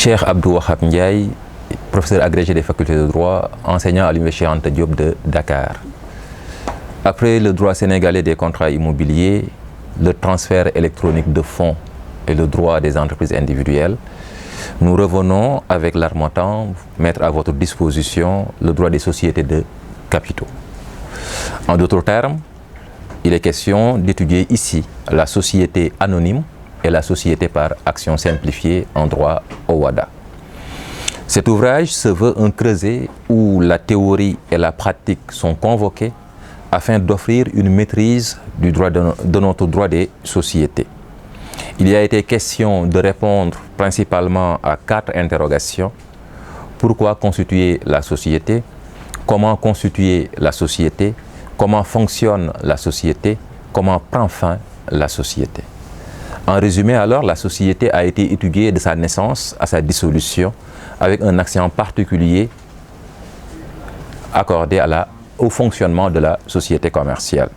Cheikh Abdou Wahab Ndiaye, professeur agrégé des facultés de droit, enseignant à l'Université Anta Diop de Dakar. Après le droit sénégalais des contrats immobiliers, le transfert électronique de fonds et le droit des entreprises individuelles, nous revenons avec l'Harmattan mettre à votre disposition le droit des sociétés de capitaux. En d'autres termes, il est question d'étudier ici la société anonyme et la société par action simplifiée en droit OHADA. Cet ouvrage se veut un creuset où la théorie et la pratique sont convoquées afin d'offrir une maîtrise du droit de notre droit des sociétés. Il y a été question de répondre principalement à 4 interrogations. Pourquoi constituer la société? Comment constituer la société? Comment fonctionne la société? Comment prend fin la société? En résumé, alors, la société a été étudiée de sa naissance à sa dissolution avec un accent particulier accordé au fonctionnement de la société commerciale.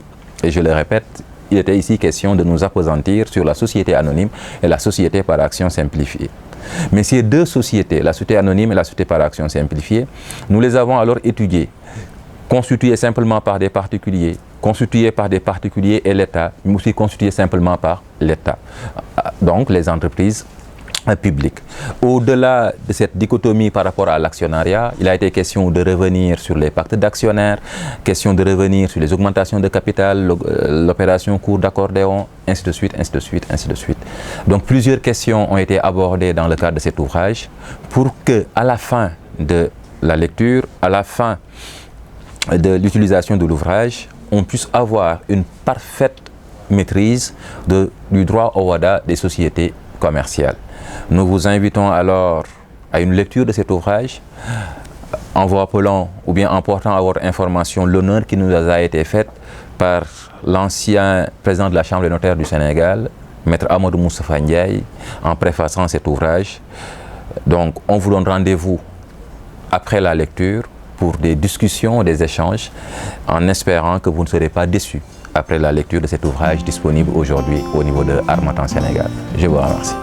Et je le répète, il était ici question de nous appesantir sur la société anonyme et la société par action simplifiée. Mais ces 2 sociétés, la société anonyme et la société par action simplifiée, nous les avons alors étudiées, constituées simplement par des particuliers, constituées par des particuliers et l'État, mais aussi constituées simplement par l'État, donc les entreprises publiques. Au-delà de cette dichotomie par rapport à l'actionnariat, il a été question de revenir sur les pactes d'actionnaires, question de revenir sur les augmentations de capital, l'opération cours d'accordéon, ainsi de suite, ainsi de suite, ainsi de suite. Donc plusieurs questions ont été abordées dans le cadre de cet ouvrage pour que, à la fin de la lecture, à la fin de l'utilisation de l'ouvrage, on puisse avoir une parfaite maîtrise du droit OHADA des sociétés commerciales. Nous vous invitons alors à une lecture de cet ouvrage en vous rappelant ou bien en portant à votre information l'honneur qui nous a été fait par l'ancien président de la Chambre des notaires du Sénégal, Maître Amadou Moustapha Ndiaye, en préfaçant cet ouvrage. Donc, on vous donne rendez-vous après la lecture pour des discussions, des échanges, en espérant que vous ne serez pas déçus après la lecture de cet ouvrage disponible aujourd'hui au niveau de Harmattan Sénégal. Je vous remercie.